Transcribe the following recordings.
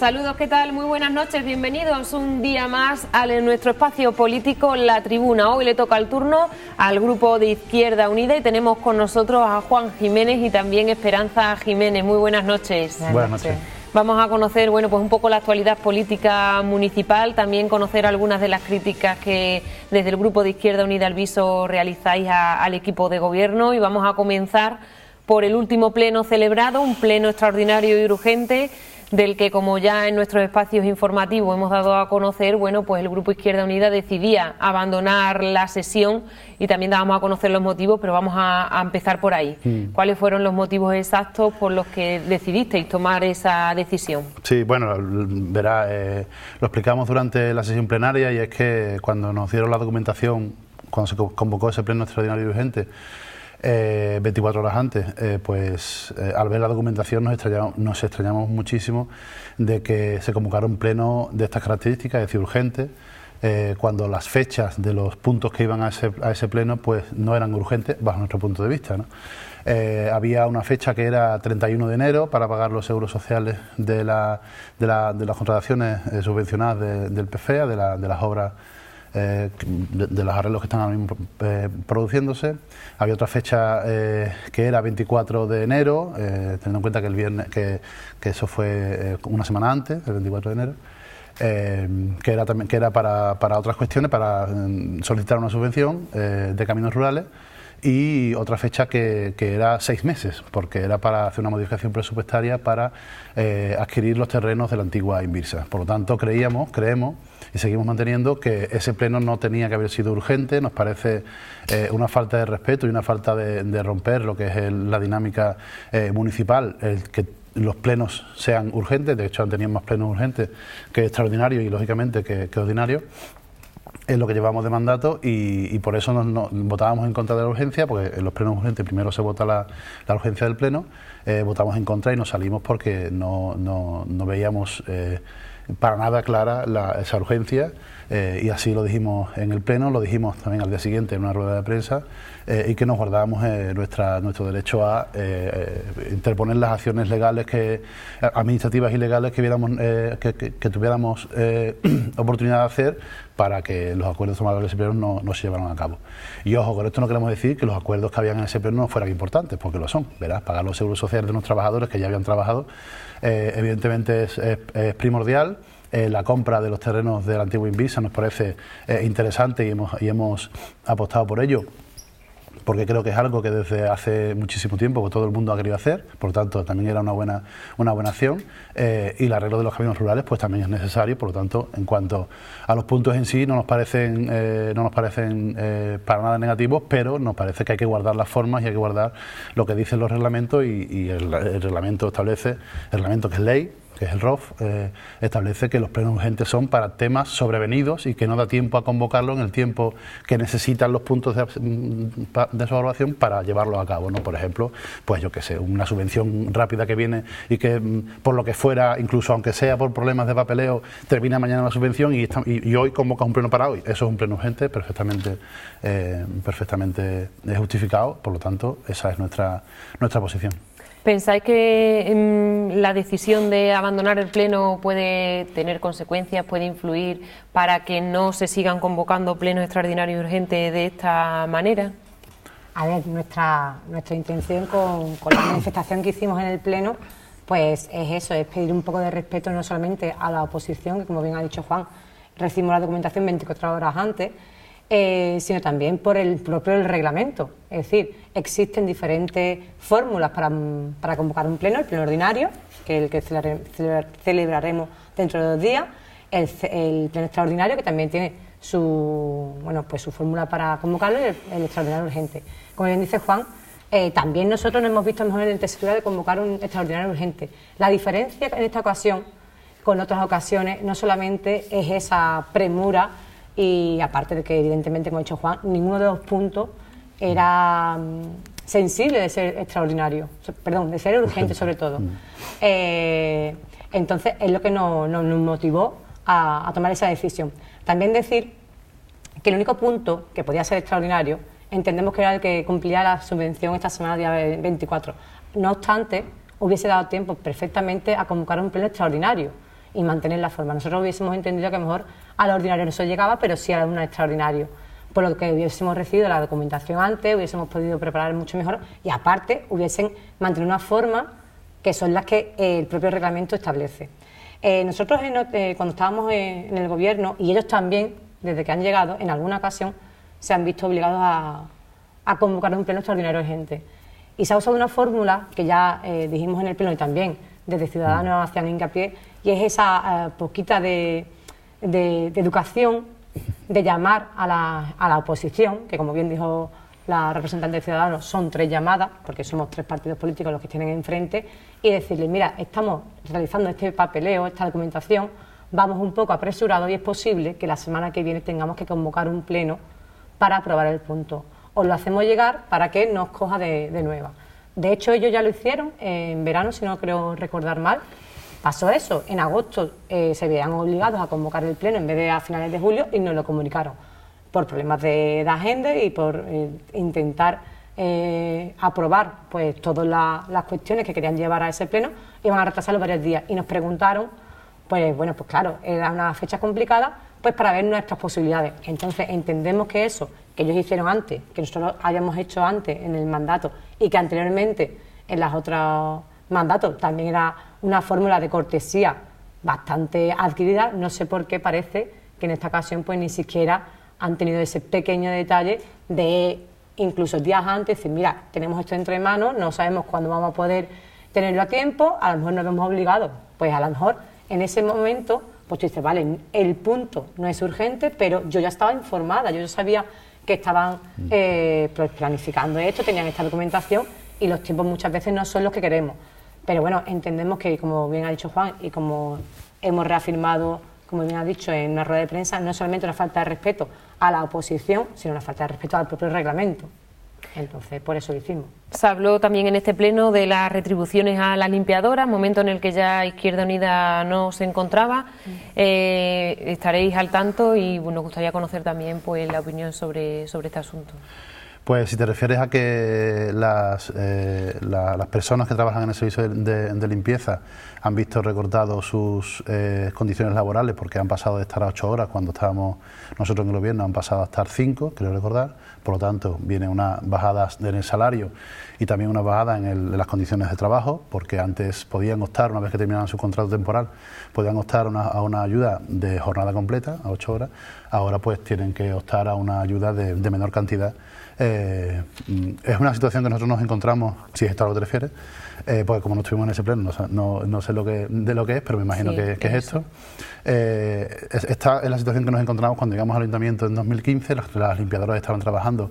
Saludos, ¿qué tal? Muy buenas noches, bienvenidos un día más a nuestro espacio político La Tribuna. Hoy le toca el turno al grupo de Izquierda Unida y tenemos con nosotros a Juan Jiménez y también Esperanza Jiménez. Muy buenas noches. Buenas noches. Vamos a conocer, bueno, pues un poco la actualidad política municipal, también conocer algunas de las críticas que desde el grupo de Izquierda Unida Alviso realizáis al equipo de gobierno, y vamos a comenzar por el último pleno celebrado, un pleno extraordinario y urgente, del que, como ya en nuestros espacios informativos hemos dado a conocer, bueno, pues el Grupo Izquierda Unida decidía abandonar la sesión y también dábamos a conocer los motivos, pero vamos a empezar por ahí. ¿Cuáles fueron los motivos exactos por los que decidisteis tomar esa decisión? Sí, bueno, verá, lo explicamos durante la sesión plenaria, y es que cuando nos dieron la documentación, cuando se convocó ese pleno extraordinario y urgente, 24 horas antes, al ver la documentación nos extrañamos muchísimo de que se convocara un pleno de estas características, es decir, urgente, cuando las fechas de los puntos que iban a ese pleno pues no eran urgentes bajo nuestro punto de vista, ¿no? Había una fecha que era 31 de enero para pagar los seguros sociales de las contrataciones subvencionadas del PFEA, de las obras, de los arreglos que están ahora mismo produciéndose. Había otra fecha que era 24 de enero, teniendo en cuenta que el viernes, que eso fue una semana antes, el 24 de enero, que era para otras cuestiones, para solicitar una subvención de caminos rurales, y otra fecha que era 6 meses, porque era para hacer una modificación presupuestaria para adquirir los terrenos de la antigua Invirsa. Por lo tanto, creemos y seguimos manteniendo que ese pleno no tenía que haber sido urgente. Nos parece una falta de respeto y una falta de romper lo que es la dinámica municipal, el que los plenos sean urgentes. De hecho, han tenido más plenos urgentes que extraordinarios y, lógicamente, que ordinarios. Es lo que llevamos de mandato, y por eso votábamos en contra de la urgencia, porque en los plenos urgentes primero se vota la urgencia del pleno, votamos en contra y nos salimos porque no veíamos para nada clara esa urgencia, y así lo dijimos en el pleno, lo dijimos también al día siguiente en una rueda de prensa, y que nos guardábamos nuestro derecho a interponer las acciones legales, administrativas y legales que tuviéramos oportunidad de hacer para que los acuerdos tomados en ese pleno no se llevaran a cabo. Y ojo, con esto no queremos decir que los acuerdos que habían en ese pleno no fueran importantes, porque lo son. Verás, pagar los seguros sociales de unos trabajadores que ya habían trabajado, evidentemente es primordial. La compra de los terrenos de la antigua Invirsa nos parece interesante, y hemos apostado por ello, porque creo que es algo que desde hace muchísimo tiempo que todo el mundo ha querido hacer. Por lo tanto, también era una buena acción, y el arreglo de los caminos rurales pues también es necesario. Por lo tanto, en cuanto a los puntos en sí, no nos parecen para nada negativos, pero nos parece que hay que guardar las formas y hay que guardar lo que dicen los reglamentos, y el reglamento establece, el reglamento, que es ley, que es el ROF, establece que los plenos urgentes son para temas sobrevenidos y que no da tiempo a convocarlo en el tiempo que necesitan los puntos de su evaluación para llevarlo a cabo, ¿no? Por ejemplo, pues yo qué sé, una subvención rápida que viene y que por lo que fuera, incluso aunque sea por problemas de papeleo, termina mañana la subvención y hoy convoca un pleno para hoy. Eso es un pleno urgente perfectamente justificado. Por lo tanto, esa es nuestra posición. ¿Pensáis que la decisión de abandonar el pleno puede tener consecuencias, puede influir para que no se sigan convocando plenos extraordinarios y urgentes de esta manera? A ver, nuestra intención con la manifestación que hicimos en el pleno, pues es eso, es pedir un poco de respeto no solamente a la oposición, que como bien ha dicho Juan, recibimos la documentación 24 horas antes, sino también por el propio reglamento. Es decir, existen diferentes fórmulas para convocar un pleno: el pleno ordinario, que es el que celebraremos dentro de 2 días, el pleno extraordinario, que también tiene su fórmula para convocarlo, y el extraordinario urgente. Como bien dice Juan, también nosotros nos hemos visto mejor en la tesitura de convocar un extraordinario urgente. La diferencia en esta ocasión con otras ocasiones no solamente es esa premura, y aparte de que, evidentemente, como ha dicho Juan, ninguno de los puntos era sensible de ser extraordinario, de ser urgente sobre todo. Entonces, es lo que nos motivó a tomar esa decisión. También decir que el único punto que podía ser extraordinario, entendemos que era el que cumplía la subvención esta semana, día 24. No obstante, hubiese dado tiempo perfectamente a convocar un pleno extraordinario. y mantener la forma. Nosotros hubiésemos entendido que a lo mejor al ordinario no se llegaba, pero sí a un extraordinario. Por lo que hubiésemos recibido la documentación antes, hubiésemos podido preparar mucho mejor y aparte hubiesen mantenido una forma que son las que el propio reglamento establece. Nosotros cuando estábamos en el gobierno, y ellos también, desde que han llegado, en alguna ocasión se han visto obligados a convocar un pleno extraordinario urgente. Y se ha usado una fórmula que ya dijimos en el pleno y también desde Ciudadanos hacían hincapié, y es esa poquita de educación, de llamar a la oposición, que como bien dijo la representante de Ciudadanos, son 3 llamadas, porque somos 3 partidos políticos los que tienen enfrente, y decirle, mira, estamos realizando este papeleo, esta documentación, vamos un poco apresurados y es posible que la semana que viene tengamos que convocar un pleno para aprobar el punto. Os lo hacemos llegar para que nos coja de nueva. De hecho, ellos ya lo hicieron en verano, si no creo recordar mal. Pasó eso, en agosto se veían obligados a convocar el pleno en vez de a finales de julio y nos lo comunicaron por problemas de agenda y por intentar aprobar pues todas las cuestiones que querían llevar a ese pleno, iban a retrasarlo varios días y nos preguntaron, pues bueno, pues claro, era una fecha complicada, pues para ver nuestras posibilidades. Entonces entendemos que eso que ellos hicieron antes, que nosotros habíamos hecho antes en el mandato y que anteriormente en los otros mandatos también era una fórmula de cortesía bastante adquirida, no sé por qué parece que en esta ocasión pues ni siquiera han tenido ese pequeño detalle de incluso días antes decir, mira, tenemos esto entre manos, no sabemos cuándo vamos a poder tenerlo a tiempo, a lo mejor nos vemos obligados, pues a lo mejor en ese momento pues tú dices, vale, el punto no es urgente, pero yo ya estaba informada, yo ya sabía que estaban pues planificando esto, tenían esta documentación y los tiempos muchas veces no son los que queremos. Pero bueno, entendemos que, como bien ha dicho Juan y como hemos reafirmado, como bien ha dicho en una rueda de prensa, no es solamente una falta de respeto a la oposición, sino una falta de respeto al propio reglamento. Entonces, por eso lo hicimos. Se habló también en este pleno de las retribuciones a las limpiadoras, momento en el que ya Izquierda Unida no se encontraba. Estaréis al tanto y nos gustaría conocer también pues la opinión sobre este asunto. Pues si te refieres a que las personas que trabajan en el servicio de limpieza han visto recortados sus condiciones laborales porque han pasado de estar a 8 horas cuando estábamos nosotros en el gobierno, han pasado a estar 5, creo recordar, por lo tanto viene una bajada en el salario y también una bajada en las condiciones de trabajo, porque antes podían optar, una vez que terminaban su contrato temporal, podían optar a una ayuda de jornada completa, a 8 horas, ahora pues tienen que optar a una ayuda de menor cantidad. Es una situación que nosotros nos encontramos, si es esto a lo que te refieres, porque como no estuvimos en ese pleno, no sé de lo que es, pero me imagino sí, que es esto. Esta es la situación que nos encontramos cuando llegamos al ayuntamiento en 2015, las limpiadoras estaban trabajando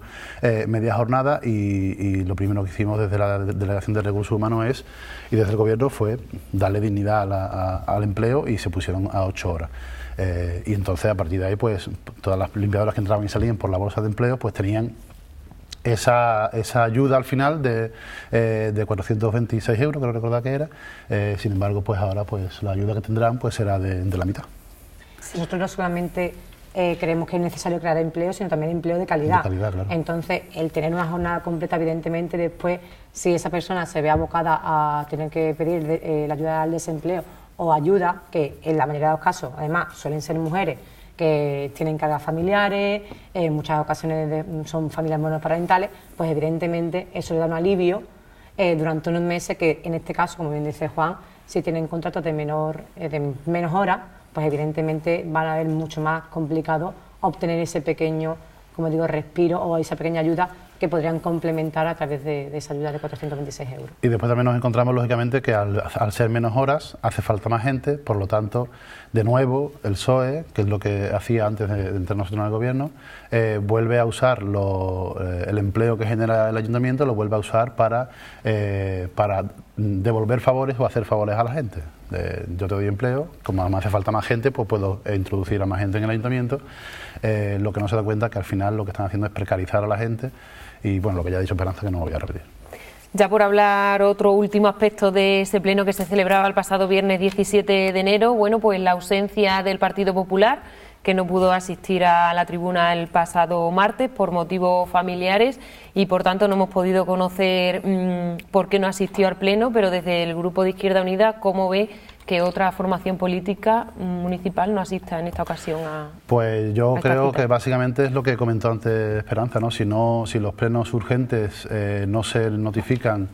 media jornada y lo primero que hicimos desde la Delegación de Recursos Humanos y desde el Gobierno fue darle dignidad al empleo y se pusieron a 8 horas. Y entonces a partir de ahí pues todas las limpiadoras que entraban y salían por la bolsa de empleo pues tenían esa ayuda al final de 426 euros, creo recordar que era. Sin embargo, pues ahora pues la ayuda que tendrán pues será de la mitad. Nosotros no solamente creemos que es necesario crear empleo, sino también empleo de calidad. Claro. Entonces, el tener una jornada completa, evidentemente, después, si esa persona se ve abocada a tener que pedir la ayuda al desempleo o ayuda, que en la mayoría de los casos, además, suelen ser mujeres que tienen cargas familiares, en muchas ocasiones son familias monoparentales, pues evidentemente eso le da un alivio durante unos meses que en este caso, como bien dice Juan, si tienen contratos de menos horas, pues evidentemente van a ver mucho más complicado obtener ese pequeño, como digo, respiro o esa pequeña ayuda que podrían complementar a través de esa ayuda de 426 euros. Y después también nos encontramos, lógicamente, que al ser menos horas hace falta más gente, por lo tanto, de nuevo, el PSOE, que es lo que hacía antes de entrar nosotros en el Gobierno, vuelve a usar el empleo que genera el Ayuntamiento, lo vuelve a usar para devolver favores o hacer favores a la gente. Yo te doy empleo, como me hace falta más gente, pues puedo introducir a más gente en el Ayuntamiento. Lo que no se da cuenta es que al final lo que están haciendo es precarizar a la gente y bueno, lo que ya ha dicho Esperanza, que no lo voy a repetir. Ya por hablar otro último aspecto de ese pleno que se celebraba el pasado viernes 17 de enero, bueno, pues la ausencia del Partido Popular, que no pudo asistir a la tribuna el pasado martes por motivos familiares y por tanto no hemos podido conocer por qué no asistió al pleno, pero desde el Grupo de Izquierda Unida, ¿cómo ve que otra formación política municipal no asista en esta ocasión a... Pues yo creo que básicamente es lo que comentó antes Esperanza, ¿no? Si los plenos urgentes no se notifican,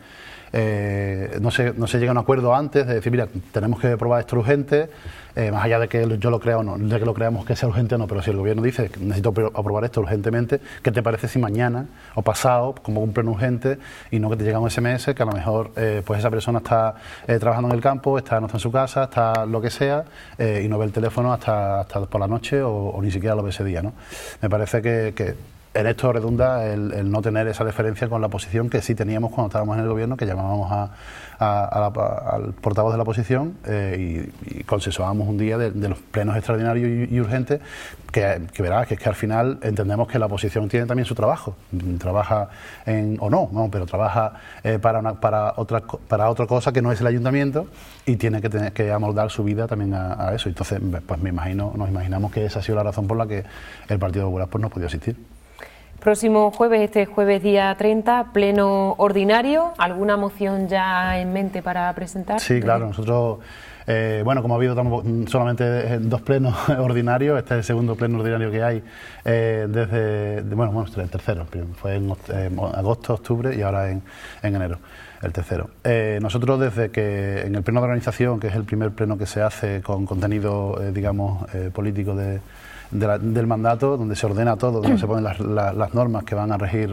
no se llega a un acuerdo antes de decir, mira, tenemos que aprobar esto urgente, más allá de que yo lo crea o no, de que lo creamos que sea urgente o no, pero si el gobierno dice que necesito aprobar esto urgentemente, ¿qué te parece si mañana o pasado, como un pleno urgente, y no que te llega un SMS que a lo mejor pues esa persona está trabajando en el campo, no está en su casa, está lo que sea, y no ve el teléfono hasta por la noche o ni siquiera lo ve ese día, ¿no? Me parece que en esto redunda el no tener esa deferencia con la oposición que sí teníamos cuando estábamos en el gobierno, que llamábamos al portavoz de la oposición y consensuábamos un día de los plenos extraordinarios y urgentes, que verás que es que al final entendemos que la oposición tiene también su trabajo, trabaja pero trabaja para otra cosa que no es el ayuntamiento y tiene que amoldar su vida también a eso. Entonces, pues nos imaginamos que esa ha sido la razón por la que el Partido Popular pues no podía asistir. Próximo jueves, este jueves día 30, pleno ordinario. ¿Alguna moción ya en mente para presentar? Sí, claro. Nosotros, como ha habido solamente 2 plenos ordinarios, este es el segundo pleno ordinario que hay el tercero. Fue en agosto, octubre y ahora en enero, el tercero. Nosotros desde que en el pleno de organización, que es el primer pleno que se hace con contenido, político del mandato, donde se ordena todo, donde se ponen las normas que van a regir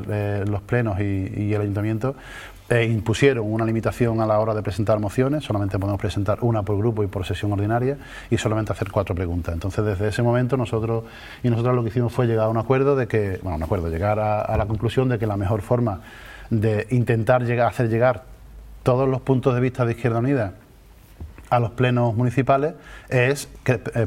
los plenos y el ayuntamiento, impusieron una limitación a la hora de presentar mociones, solamente podemos presentar una por grupo y por sesión ordinaria y solamente hacer 4 preguntas. Entonces desde ese momento nosotros lo que hicimos fue llegar a un acuerdo llegar a la conclusión de que la mejor forma de intentar hacer llegar todos los puntos de vista de Izquierda Unida a los plenos municipales es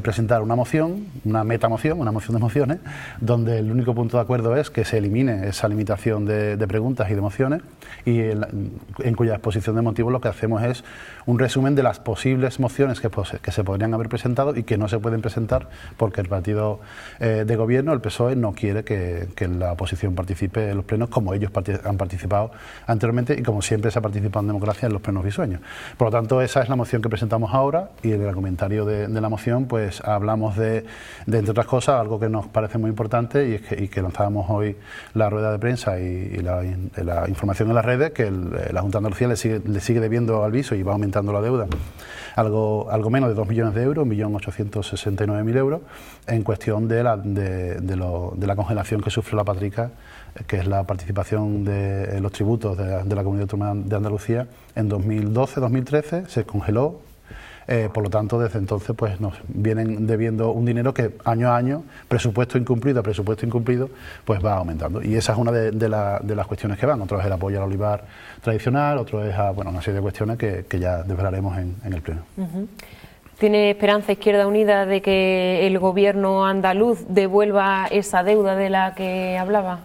presentar una moción, una metamoción, una moción de mociones, donde el único punto de acuerdo es que se elimine esa limitación de preguntas y de mociones, y en cuya exposición de motivos lo que hacemos es un resumen de las posibles mociones que se podrían haber presentado y que no se pueden presentar porque el partido de gobierno, el PSOE, no quiere que la oposición participe en los plenos como ellos han participado anteriormente y como siempre se ha participado en democracia en los plenos bisueños. Por lo tanto, esa es la moción que presentamos ahora, y en el comentario de la moción pues hablamos de entre otras cosas, algo que nos parece muy importante y que lanzábamos hoy la rueda de prensa y la información en las redes, que la Junta de Andalucía le sigue debiendo al Viso y va aumentando la deuda algo menos de 2 millones de euros, 1.869.000 euros, en cuestión de la congelación que sufre la Patrica, que es la participación de los tributos de la Comunidad Autónoma de Andalucía. En 2012-2013 se congeló. Por lo tanto, desde entonces pues nos vienen debiendo un dinero que año a año, presupuesto incumplido a presupuesto incumplido, pues va aumentando. Y esa es una de las cuestiones que van. Otro es el apoyo al olivar tradicional, otro es una serie de cuestiones que ya desvelaremos en el pleno. ¿Tiene esperanza Izquierda Unida de que el gobierno andaluz devuelva esa deuda de la que hablaba?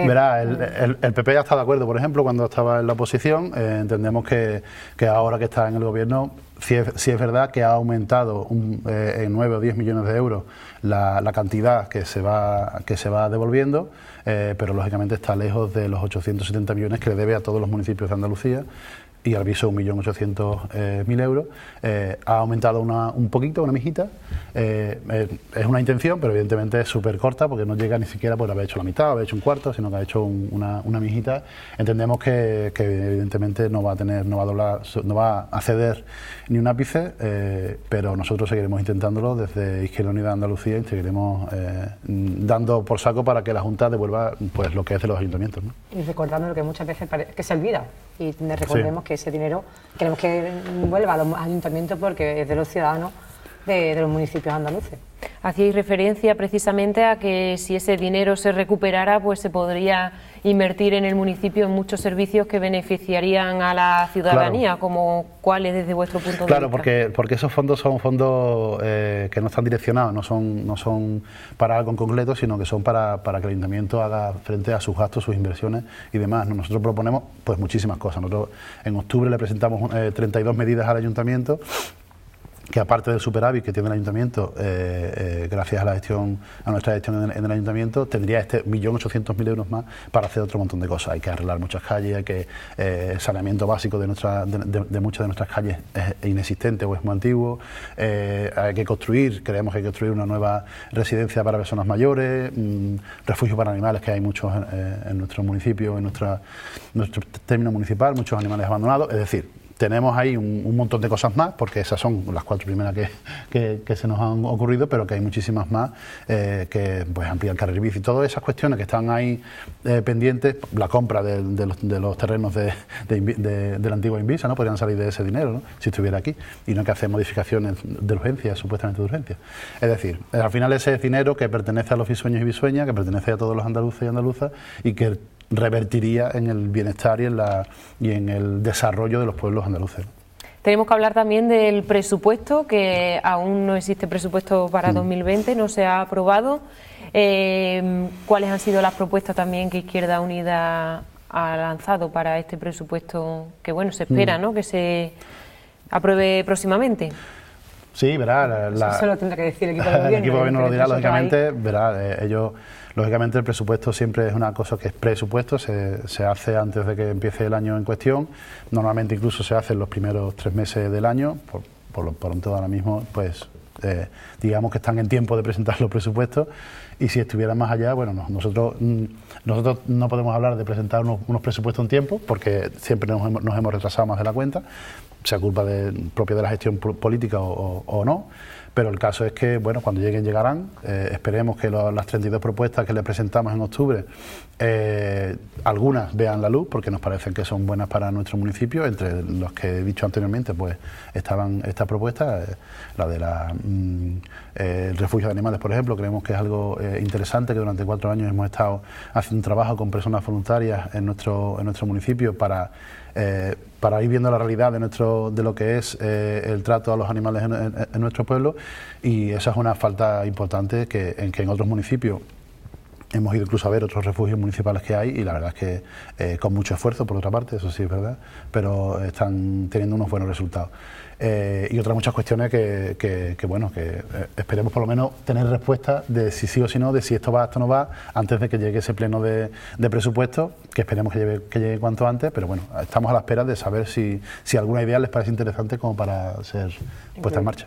Verá, el PP ya está de acuerdo, por ejemplo, cuando estaba en la oposición. Entendemos que ahora que está en el gobierno, sí es verdad que ha aumentado en 9 o 10 millones de euros la cantidad que se va devolviendo, pero lógicamente está lejos de los 870 millones que le debe a todos los municipios de Andalucía, y al Viso 1.800.000 euros. Ha aumentado un poquito, una mijita. Es una intención, pero evidentemente es súper corta, porque no llega ni siquiera por haber hecho la mitad, haber hecho un cuarto, sino que ha hecho una mijita. Entendemos que evidentemente no va a ceder ni un ápice, pero nosotros seguiremos intentándolo desde Izquierda Unida de Andalucía, y seguiremos dando por saco para que la Junta devuelva pues lo que es de los ayuntamientos, ¿no? Y recordando lo que muchas veces que se olvida, y recordemos que ese dinero queremos que vuelva a los ayuntamientos porque es de los ciudadanos de los municipios andaluces. Hacíais referencia precisamente a que si ese dinero se recuperara, pues se podría invertir en el municipio en muchos servicios que beneficiarían a la ciudadanía, claro. Como cuáles desde vuestro punto de vista. Claro, porque esos fondos son fondos que no están direccionados, no son para algo en concreto, sino que son para que el ayuntamiento haga frente a sus gastos, sus inversiones y demás. Nosotros proponemos pues muchísimas cosas. Nosotros en octubre le presentamos 32 medidas al ayuntamiento, que aparte del superávit que tiene el ayuntamiento, gracias a nuestra gestión en el ayuntamiento, tendría 1.800.000 euros más para hacer otro montón de cosas. Hay que arreglar muchas calles, hay que saneamiento básico de muchas de nuestras calles es inexistente o es muy antiguo. Hay que construir, creemos que hay que construir una nueva residencia para personas mayores, refugio para animales, que hay muchos en nuestro municipio, en nuestro término municipal, muchos animales abandonados. Es decir, tenemos ahí un montón de cosas más, porque esas son las 4 primeras que se nos han ocurrido, pero que hay muchísimas más, que pues ampliar el carril bici, todas esas cuestiones que están ahí pendientes. La compra de los terrenos de la antigua Invisa, ¿no? Podrían salir de ese dinero, ¿no? Si estuviera aquí, y no hay que hacer modificaciones de urgencia, supuestamente de urgencia. Es decir, al final ese es dinero que pertenece a los bisueños y bisueñas, que pertenece a todos los andaluces y andaluzas, y que revertiría en el bienestar y en el desarrollo de los pueblos andaluces. Tenemos que hablar también del presupuesto, que aún no existe presupuesto para 2020, no se ha aprobado. ¿Cuáles han sido las propuestas también que Izquierda Unida ha lanzado para este presupuesto que, bueno, se espera, ¿no?, que se apruebe próximamente? Sí, verá. Eso lo tendrá que decir el equipo de gobierno. El equipo de gobierno lo dirá, lógicamente. Verá, ellos, lógicamente, el presupuesto siempre es una cosa que es presupuesto, se hace antes de que empiece el año en cuestión. Normalmente incluso se hace en los primeros 3 meses del año. Por lo pronto, ahora mismo, pues digamos que están en tiempo de presentar los presupuestos, y si estuvieran más allá, bueno, nosotros no podemos hablar de presentar unos presupuestos en tiempo, porque siempre nos hemos retrasado más de la cuenta, sea culpa propia de la gestión política o no, pero el caso es que, bueno, cuando lleguen, llegarán. Esperemos que las 32 propuestas que le presentamos en octubre, algunas vean la luz, porque nos parecen que son buenas para nuestro municipio. Entre los que he dicho anteriormente, pues estaban estas propuestas, la de el refugio de animales, por ejemplo. Creemos que es algo interesante, que durante 4 años hemos estado haciendo un trabajo con personas voluntarias en nuestro municipio para ir viendo la realidad de lo que es el trato a los animales en nuestro pueblo, y esa es una falta importante que en otros municipios hemos ido incluso a ver otros refugios municipales que hay, y la verdad es que con mucho esfuerzo, por otra parte, eso sí es verdad, pero están teniendo unos buenos resultados. Y otras muchas cuestiones que esperemos por lo menos tener respuesta de si sí o si no, de si esto va, esto no va, antes de que llegue ese pleno de presupuesto, que esperemos que llegue cuanto antes, pero bueno, estamos a la espera de saber si alguna idea les parece interesante como para ser puesta en marcha.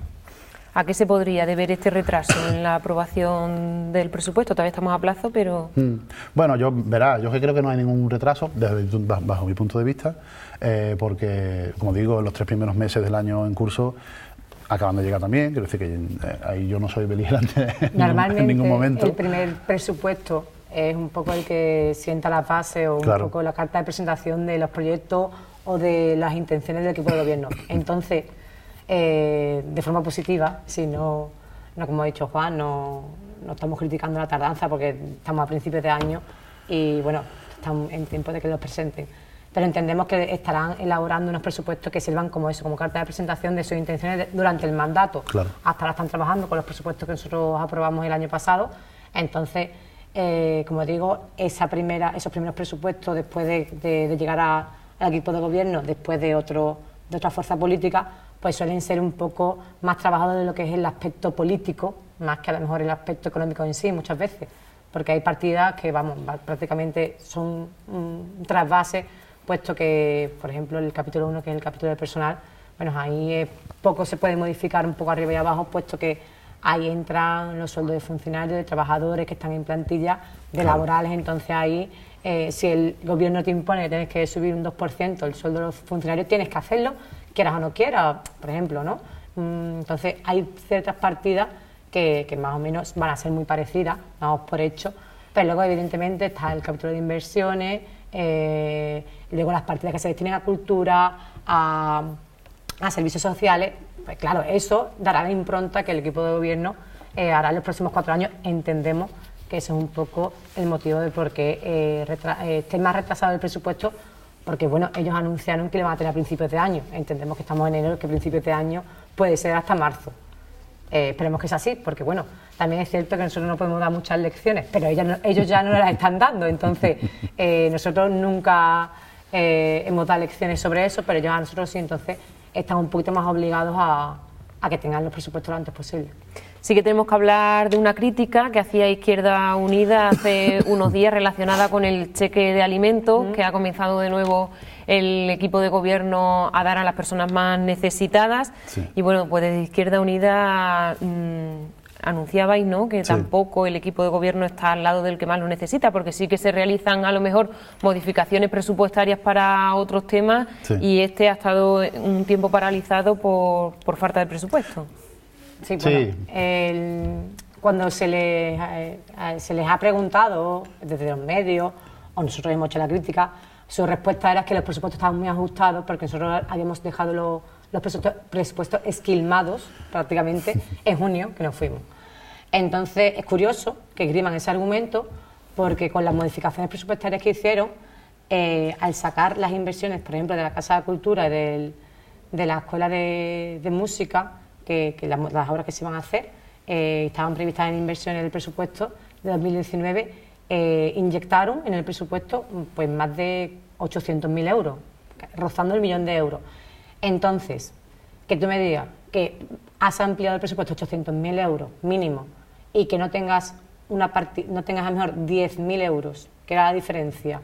¿A qué se podría deber este retraso en la aprobación del presupuesto? Todavía estamos a plazo, pero... Bueno, yo creo que no hay ningún retraso bajo mi punto de vista, porque, como digo, los 3 primeros meses del año en curso acaban de llegar también. Quiero decir que ahí yo no soy beligerante en ningún momento. El primer presupuesto es un poco el que sienta la base o un poco la carta de presentación de los proyectos o de las intenciones del equipo de gobierno. Entonces, de forma positiva, si no, como ha dicho Juan, no estamos criticando la tardanza, porque estamos a principios de año y bueno, estamos en tiempo de que los presenten, pero entendemos que estarán elaborando unos presupuestos que sirvan como eso, como carta de presentación de sus intenciones durante el mandato. Hasta ahora están trabajando con los presupuestos que nosotros aprobamos el año pasado. Entonces, como digo, esos primeros presupuestos, después de llegar al equipo de gobierno, después de otra fuerza política, pues suelen ser un poco más trabajados de lo que es el aspecto político, más que a lo mejor el aspecto económico en sí, muchas veces, porque hay partidas que, prácticamente son un trasvase, puesto que, por ejemplo, el capítulo 1, que es el capítulo del personal, bueno, ahí poco se puede modificar un poco arriba y abajo, puesto que ahí entran los sueldos de funcionarios, de trabajadores que están en plantilla, de laborales. Entonces ahí, si el gobierno te impone que tienes que subir un 2% el sueldo de los funcionarios, tienes que hacerlo, quieras o no quieras, por ejemplo, ¿no? Entonces hay ciertas partidas que más o menos van a ser muy parecidas, vamos por hecho, pero luego evidentemente está el capítulo de inversiones, luego las partidas que se destinen a cultura, a servicios sociales. Pues claro, eso dará la impronta que el equipo de gobierno hará en los próximos 4 años. Entendemos que ese es un poco el motivo de por qué esté más retrasado el presupuesto, porque bueno, ellos anunciaron que le van a tener a principios de año. Entendemos que estamos en enero, que a principios de año puede ser hasta marzo. Esperemos que sea así, porque bueno, también es cierto que nosotros no podemos dar muchas lecciones, pero ellos ya no las están dando. Entonces, nosotros nunca hemos dado lecciones sobre eso, pero ellos a nosotros sí. Entonces, están un poquito más obligados a a que tengan los presupuestos lo antes posible. Sí que tenemos que hablar de una crítica que hacía Izquierda Unida hace unos días relacionada con el cheque de alimentos que ha comenzado de nuevo el equipo de gobierno a dar a las personas más necesitadas. Sí. Y bueno, pues desde Izquierda Unida anunciabais, ¿no?, que tampoco el equipo de gobierno está al lado del que más lo necesita, porque sí que se realizan a lo mejor modificaciones presupuestarias para otros temas y este ha estado un tiempo paralizado por falta de presupuesto. Sí, bueno, cuando se les ha preguntado desde los medios, o nosotros hemos hecho la crítica, su respuesta era que los presupuestos estaban muy ajustados porque nosotros habíamos dejado los presupuestos esquilmados prácticamente en junio, que nos fuimos. Entonces es curioso que esgriman ese argumento porque con las modificaciones presupuestarias que hicieron, al sacar las inversiones, por ejemplo, de la Casa de Cultura y de la Escuela de Música, que las obras que se iban a hacer estaban previstas en inversiones del presupuesto de 2019, inyectaron en el presupuesto pues más de 800.000 euros, rozando el 1.000.000 de euros. Entonces, que tú me digas que has ampliado el presupuesto a 800.000 euros mínimo y que no tengas a lo mejor 10.000 euros, que era la diferencia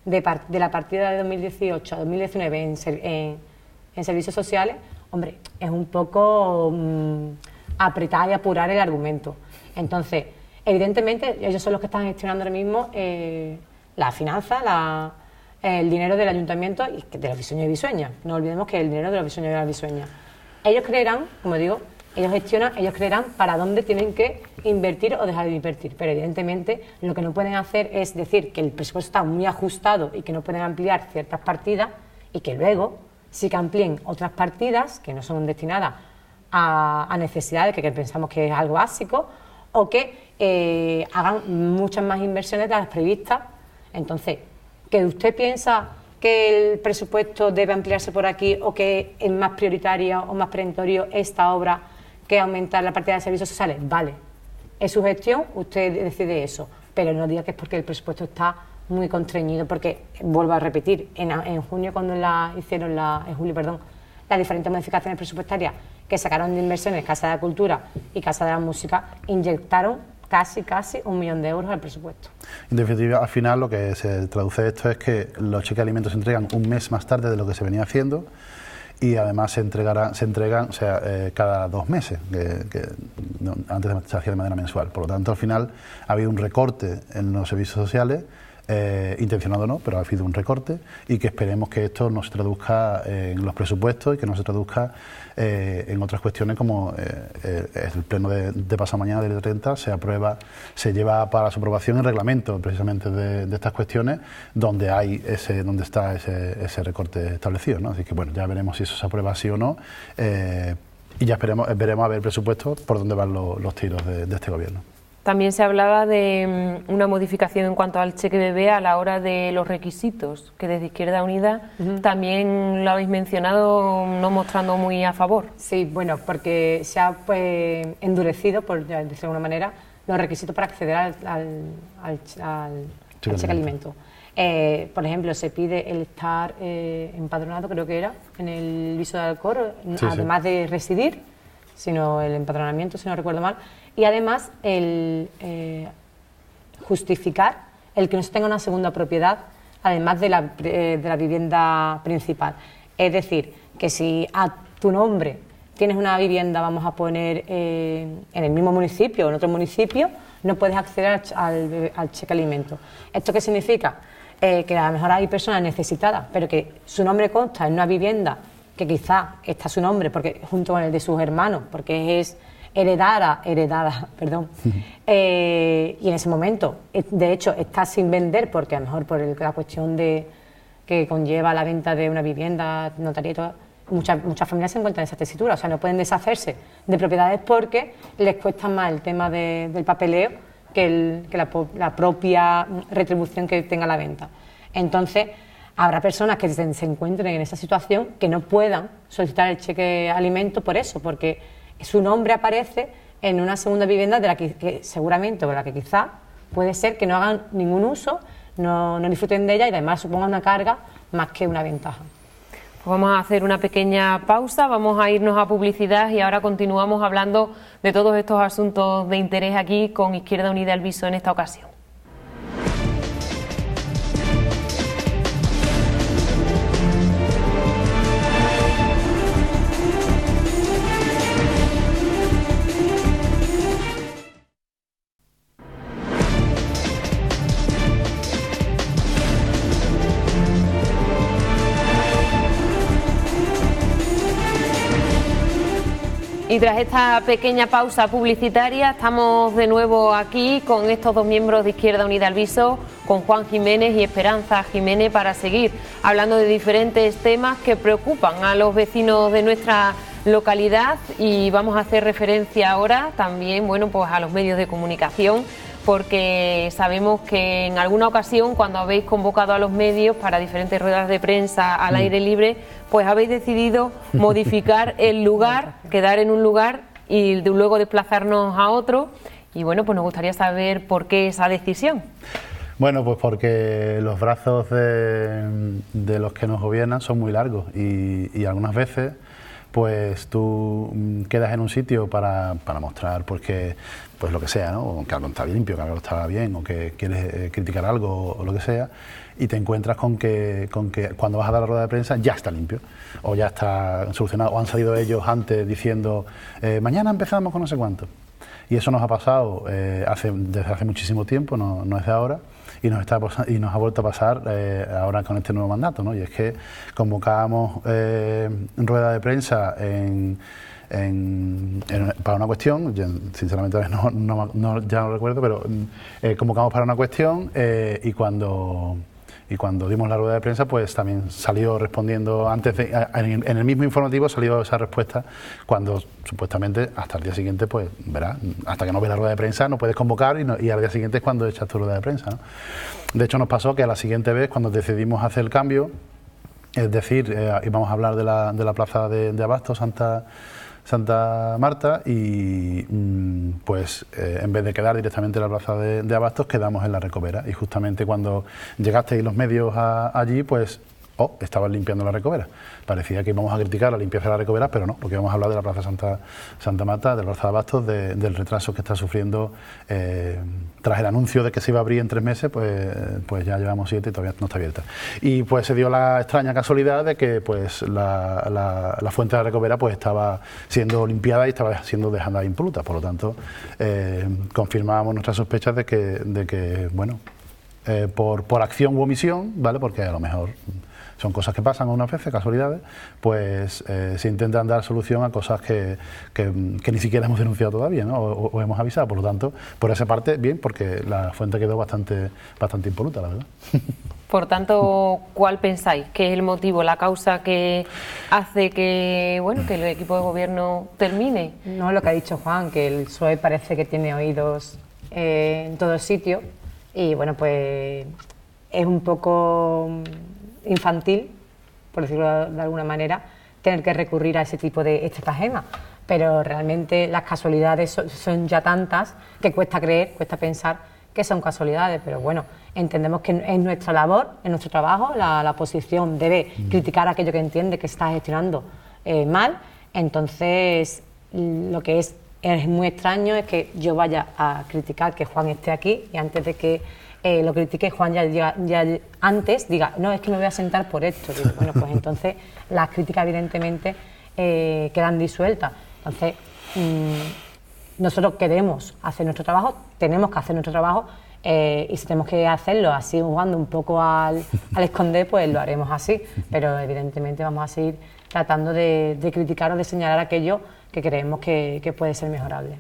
de la partida de 2018 a 2019 en servicios sociales, hombre, es un poco apretar y apurar el argumento. Entonces, evidentemente, ellos son los que están gestionando ahora mismo la finanza, el dinero del ayuntamiento y de los Bisueños y Bisueñas. No olvidemos que el dinero de los Bisueños y las Bisueñas. Ellos creerán, como digo, ellos gestionan, ellos creerán para dónde tienen que invertir o dejar de invertir. Pero evidentemente lo que no pueden hacer es decir que el presupuesto está muy ajustado y que no pueden ampliar ciertas partidas y que luego sí que amplíen otras partidas que no son destinadas a necesidades que pensamos que es algo básico, o que hagan muchas más inversiones de las previstas. Entonces, ¿que usted piensa que el presupuesto debe ampliarse por aquí o que es más prioritaria o más perentorio esta obra que aumentar la partida de servicios sociales? Vale, es su gestión, usted decide eso, pero no diga que es porque el presupuesto está muy constreñido, porque, vuelvo a repetir, en junio cuando hicieron las diferentes modificaciones presupuestarias que sacaron de inversiones Casa de la Cultura y Casa de la Música, inyectaron casi 1.000.000 de euros al presupuesto. En definitiva, al final lo que se traduce esto es que los cheques de alimentos se entregan un mes más tarde de lo que se venía haciendo y además se entregan cada 2 meses, antes se hacía de manera mensual. Por lo tanto, al final ha habido un recorte en los servicios sociales, intencionado no, pero ha habido un recorte y que esperemos que esto no se traduzca en los presupuestos y que no se traduzca en otras cuestiones como el pleno de pasado mañana del 30 se lleva para su aprobación el reglamento precisamente de estas cuestiones donde está ese recorte establecido, ¿no? Así que bueno, ya veremos si eso se aprueba sí o no y ya veremos a ver el presupuesto por dónde van los tiros de este gobierno. También se hablaba de una modificación en cuanto al cheque bebé a la hora de los requisitos, que desde Izquierda Unida también lo habéis mencionado, no mostrando muy a favor. Sí, bueno, porque se ha endurecido, por decirlo de alguna manera, los requisitos para acceder al cheque alimento. Por ejemplo, se pide el estar empadronado, creo que era, en el viso de Alcor, además de residir, sino el empadronamiento, si no recuerdo mal, y además el justificar el que no se tenga una segunda propiedad, además de la vivienda principal. Es decir, que si a tu nombre tienes una vivienda, vamos a poner en el mismo municipio o en otro municipio, no puedes acceder al cheque alimento. ¿Esto qué significa? Que a lo mejor hay personas necesitadas, pero que su nombre consta en una vivienda que quizá está su nombre porque junto con el de sus hermanos, porque es heredada, y en ese momento, de hecho, está sin vender porque a lo mejor por la cuestión que conlleva la venta de una vivienda, notaría y todo, muchas familias se encuentran en esa tesitura, o sea, no pueden deshacerse de propiedades porque les cuesta más el tema del papeleo que la propia retribución que tenga la venta. Entonces, habrá personas que se encuentren en esa situación que no puedan solicitar el cheque alimento por eso, porque su nombre aparece en una segunda vivienda de la que seguramente, o de la que quizá puede ser que no hagan ningún uso, no disfruten de ella y además suponga una carga más que una ventaja. Pues vamos a hacer una pequeña pausa, vamos a irnos a publicidad y ahora continuamos hablando de todos estos asuntos de interés aquí con Izquierda Unida El Viso en esta ocasión. Y tras esta pequeña pausa publicitaria estamos de nuevo aquí con estos dos miembros de Izquierda Unida El Viso, con Juan Jiménez y Esperanza Jiménez, para seguir hablando de diferentes temas que preocupan a los vecinos de nuestra localidad, y vamos a hacer referencia ahora también, bueno, pues a los medios de comunicación, porque sabemos que en alguna ocasión, cuando habéis convocado a los medios para diferentes ruedas de prensa al aire libre, pues habéis decidido modificar el lugar, quedar en un lugar y luego desplazarnos a otro. Y bueno, pues nos gustaría saber por qué esa decisión. Bueno, pues porque los brazos de los que nos gobiernan son muy largos y algunas veces pues tú quedas en un sitio para mostrar pues lo que sea, ¿no? Que algo está limpio, que algo está bien, o que quieres criticar algo o lo que sea, y te encuentras con que cuando vas a dar la rueda de prensa ya está limpio, o ya está solucionado, o han salido ellos antes diciendo mañana empezamos con no sé cuánto. Y eso nos ha pasado desde hace muchísimo tiempo, no es de ahora, y nos ha vuelto a pasar ahora con este nuevo mandato, ¿no? Y es que convocábamos rueda de prensa para una cuestión, yo, sinceramente ya no recuerdo, pero convocamos para una cuestión y cuando dimos la rueda de prensa, pues también salió respondiendo, en el mismo informativo salió esa respuesta, cuando supuestamente hasta el día siguiente, pues verás, hasta que no ves la rueda de prensa no puedes convocar, y al día siguiente es cuando echas tu rueda de prensa, ¿no? De hecho nos pasó que a la siguiente vez, cuando decidimos hacer el cambio, es decir, íbamos a hablar de la plaza de Abastos, Santa Marta, y pues en vez de quedar directamente en la plaza de Abastos, quedamos en la Recovera, y justamente cuando llegasteis los medios allí, pues estaban limpiando la Recovera. Parecía que íbamos a criticar la limpieza de la Recovera, pero no, porque íbamos a hablar de la plaza Santa Marta, de la plaza de Abastos, del retraso que está sufriendo tras el anuncio de que se iba a abrir en 3 meses, pues ya llevamos 7 y todavía no está abierta. Y pues se dio la extraña casualidad de que pues la fuente de la Recovera pues estaba siendo limpiada y estaba siendo dejada impoluta. Por lo tanto, confirmábamos nuestras sospechas de que bueno, por acción u omisión, ¿vale? Porque a lo mejor son cosas que pasan unas veces, casualidades, pues se intentan dar solución a cosas que ni siquiera hemos denunciado todavía, ¿no? o hemos avisado. Por lo tanto, por esa parte, bien, porque la fuente quedó bastante impoluta, la verdad. Por tanto, ¿cuál pensáis que es el motivo, la causa que hace que el equipo de gobierno termine? No, lo que ha dicho Juan, que el PSOE parece que tiene oídos en todo sitio, y bueno, pues es un poco infantil, por decirlo de alguna manera, tener que recurrir a ese tipo de estratagemas, pero realmente las casualidades son ya tantas que cuesta creer, cuesta pensar que son casualidades, pero bueno, entendemos que es nuestra labor, es nuestro trabajo, la oposición debe criticar aquello que entiende que se está gestionando mal. Entonces lo que es muy extraño es que yo vaya a criticar que Juan esté aquí y antes de que lo critique Juan ya antes diga, no, es que me voy a sentar por esto. Digo, bueno, pues entonces las críticas evidentemente quedan disueltas. Entonces nosotros queremos hacer nuestro trabajo, tenemos que hacer nuestro trabajo, y si tenemos que hacerlo así, jugando un poco al esconder, pues lo haremos así, pero evidentemente vamos a seguir tratando de criticar o de señalar aquello que creemos que puede ser mejorable.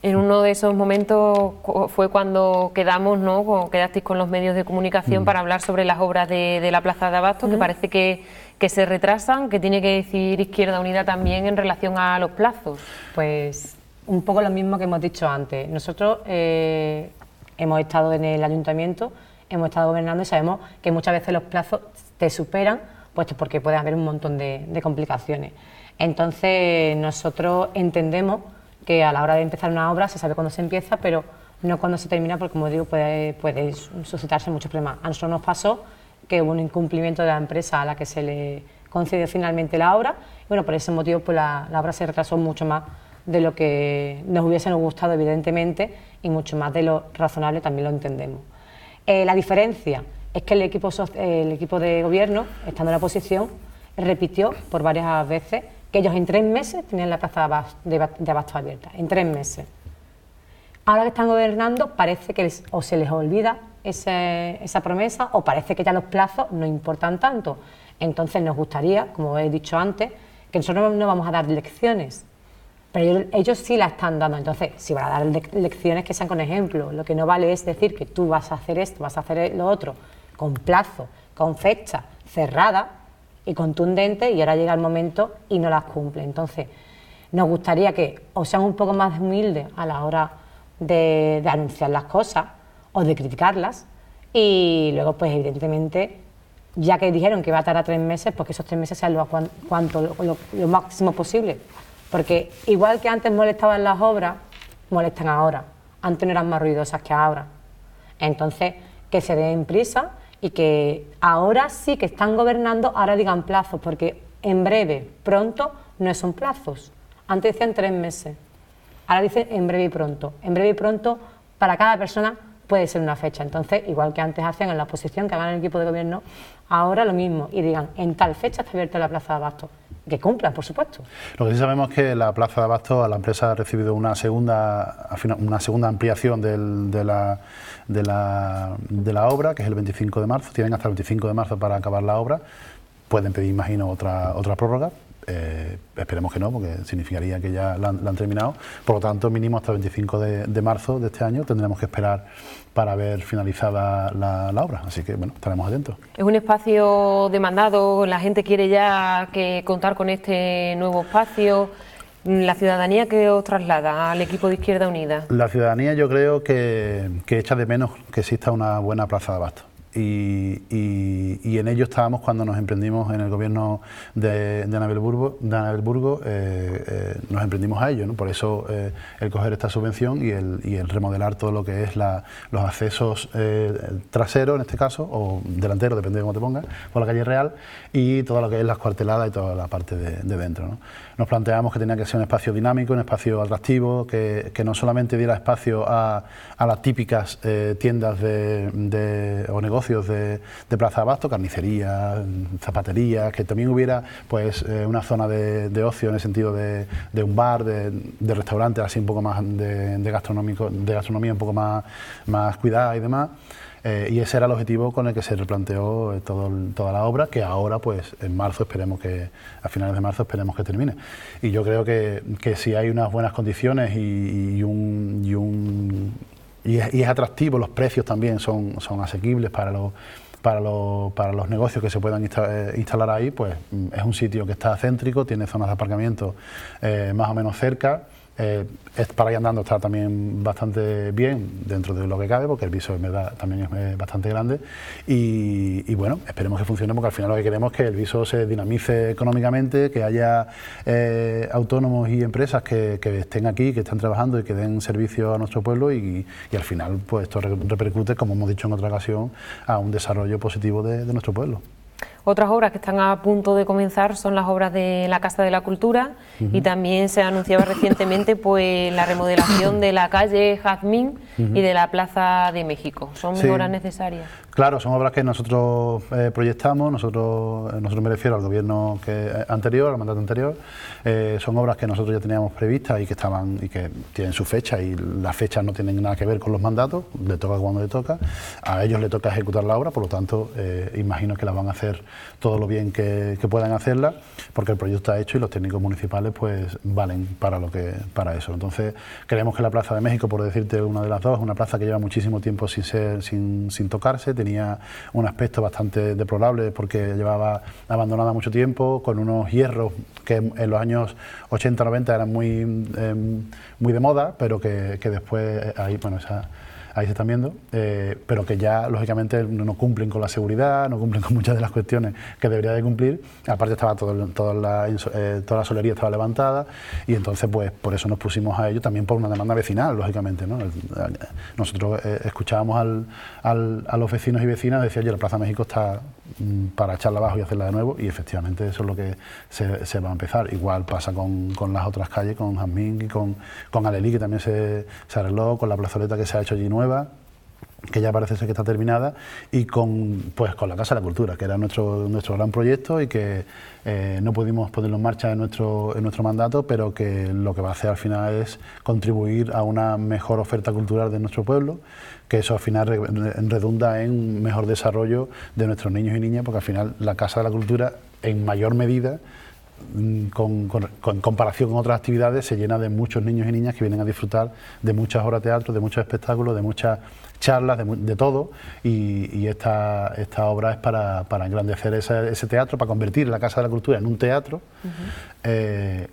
En uno de esos momentos fue cuando quedamos, ¿no? Quedasteis con los medios de comunicación para hablar sobre las obras de la plaza de Abastos, que parece que se retrasan. ¿Qué tiene que decir Izquierda Unida también en relación a los plazos? Pues un poco lo mismo que hemos dicho antes. Nosotros hemos estado en el ayuntamiento, hemos estado gobernando y sabemos que muchas veces los plazos te superan, puesto porque puede haber un montón de complicaciones. Entonces nosotros entendemos que a la hora de empezar una obra se sabe cuándo se empieza, pero no cuándo se termina, porque como digo, puede suscitarse muchos problemas. A nosotros nos pasó que hubo un incumplimiento de la empresa a la que se le concedió finalmente la obra. Y bueno, por ese motivo pues la obra se retrasó mucho más de lo que nos hubiese gustado, evidentemente, y mucho más de lo razonable, también lo entendemos. La diferencia es que el equipo de gobierno, estando en la oposición, repitió por varias veces que ellos en 3 meses tenían la plaza de abasto abierta, en 3 meses. Ahora que están gobernando parece que o se les olvida esa promesa o parece que ya los plazos no importan tanto. Entonces nos gustaría, como he dicho antes, que nosotros no vamos a dar lecciones, pero ellos sí la están dando. Entonces, si van a dar lecciones, que sean con ejemplo. Lo que no vale es decir que tú vas a hacer esto, vas a hacer lo otro, con plazo, con fecha cerrada y contundente, y ahora llega el momento y no las cumple. Entonces, nos gustaría que o sean un poco más humildes a la hora de anunciar las cosas o de criticarlas, y luego, pues evidentemente, ya que dijeron que va a tardar 3 meses, pues que esos 3 meses sean lo máximo posible. Porque igual que antes molestaban las obras, molestan ahora. Antes no eran más ruidosas que ahora. Entonces, que se den prisa y que ahora sí que están gobernando, ahora digan plazos, porque en breve, pronto, no son plazos. Antes decían 3 meses, ahora dicen en breve y pronto. En breve y pronto, para cada persona puede ser una fecha. Entonces, igual que antes hacían en la oposición, que hagan el equipo de gobierno, ahora lo mismo, y digan, en tal fecha está abierta la plaza de abasto. Que cumplan, por supuesto. Lo que sí sabemos es que la plaza de abasto, la empresa ha recibido una segunda ampliación de la obra, que es el 25 de marzo. Tienen hasta el 25 de marzo para acabar la obra. Pueden pedir, imagino, otra prórroga. Esperemos que no, porque significaría que ya la han terminado. Por lo tanto, mínimo hasta el 25 de marzo de este año tendremos que esperar para ver finalizada la obra. Así que, bueno, estaremos atentos. Es un espacio demandado, la gente quiere ya contar con este nuevo espacio. ¿La ciudadanía qué os traslada al equipo de Izquierda Unida? La ciudadanía, yo creo que echa de menos que exista una buena plaza de abasto. Y en ello estábamos cuando nos emprendimos en el gobierno de Navelburgo, nos emprendimos a ello, ¿no? Por eso el coger esta subvención y el remodelar todo lo que es los accesos traseros, en este caso, o delanteros, depende de cómo te pongas, por la calle Real, y todo lo que es las cuarteladas y toda la parte de dentro, ¿no? Nos planteamos que tenía que ser un espacio dinámico, un espacio atractivo, que no solamente diera espacio a las típicas tiendas o negocios de plaza de abasto, carnicería, zapaterías, que también hubiera pues una zona de ocio en el sentido de un bar, de restaurantes así un poco más de gastronomía un poco más cuidada y demás. Y ese era el objetivo con el que se replanteó toda la obra, que ahora pues en marzo a finales de marzo esperemos que termine. Y yo creo que si hay unas buenas condiciones y es atractivo, los precios también son asequibles para los negocios que se puedan instalar ahí, pues es un sitio que está céntrico, tiene zonas de aparcamiento más o menos cerca. Para ir andando está también bastante bien dentro de lo que cabe, porque el viso en verdad también es bastante grande y bueno, esperemos que funcione, porque al final lo que queremos es que el viso se dinamice económicamente, que haya autónomos y empresas que estén aquí, que estén trabajando y que den servicio a nuestro pueblo y al final pues esto repercute, como hemos dicho en otra ocasión, a un desarrollo positivo de nuestro pueblo. Otras obras que están a punto de comenzar son las obras de la Casa de la Cultura y también se anunciaba recientemente pues la remodelación de la calle Jazmín y de la Plaza de México. ¿Son mejoras necesarias? Claro, son obras que nosotros proyectamos, nosotros me refiero al gobierno anterior, al mandato anterior, son obras que nosotros ya teníamos previstas y que tienen su fecha, y las fechas no tienen nada que ver con los mandatos, le toca cuando le toca, a ellos le toca ejecutar la obra, por lo tanto imagino que la van a hacer todo lo bien que puedan hacerla, porque el proyecto está hecho y los técnicos municipales pues valen para eso. Entonces creemos que la Plaza de México, por decirte una de las dos, es una plaza que lleva muchísimo tiempo sin tocarse, tenía un aspecto bastante deplorable porque llevaba abandonada mucho tiempo, con unos hierros que en los años 80-90 eran muy de moda, pero que después ahí se están viendo, pero que ya lógicamente no cumplen con la seguridad, no cumplen con muchas de las cuestiones que debería de cumplir. Aparte estaba toda la solería estaba levantada, y entonces pues por eso nos pusimos a ello, también por una demanda vecinal, lógicamente, ¿no? Nosotros escuchábamos a los vecinos y vecinas, decía, oye, la Plaza México está para echarla abajo y hacerla de nuevo, y efectivamente eso es lo que se va a empezar. Igual pasa con las otras calles, con Jazmín y con Alelí, que también se arregló, con la plazoleta que se ha hecho allí nueva, que ya parece ser que está terminada, y con la Casa de la Cultura, que era nuestro gran proyecto y que no pudimos ponerlo en marcha en nuestro mandato, pero que lo que va a hacer al final es contribuir a una mejor oferta cultural de nuestro pueblo, que eso al final redunda en un mejor desarrollo de nuestros niños y niñas, porque al final la Casa de la Cultura, en mayor medida, con comparación con otras actividades, se llena de muchos niños y niñas que vienen a disfrutar de muchas obras de teatro, de muchos espectáculos, de muchas charlas, de todo, y esta obra es para engrandecer ese teatro, para convertir la Casa de la Cultura en un teatro,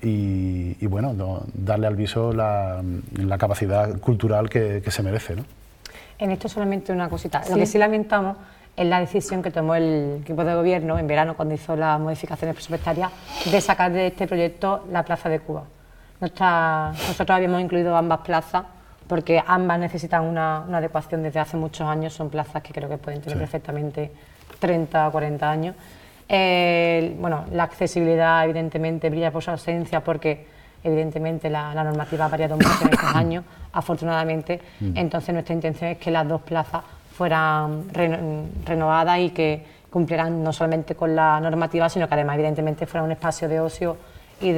y bueno, darle al Viso la capacidad cultural que se merece, ¿no? En esto solamente una cosita. Lo que sí lamentamos es la decisión que tomó el equipo de gobierno en verano, cuando hizo las modificaciones presupuestarias, de sacar de este proyecto la Plaza de Cuba. Nosotros habíamos incluido ambas plazas porque ambas necesitan una adecuación desde hace muchos años. Son plazas que creo que pueden tener perfectamente 30 o 40 años. Bueno, la accesibilidad evidentemente brilla por su ausencia, porque evidentemente la normativa ha variado mucho en estos años, afortunadamente. Entonces nuestra intención es que las dos plazas fueran renovadas y que cumplieran no solamente con la normativa, sino que además evidentemente fuera un espacio de ocio y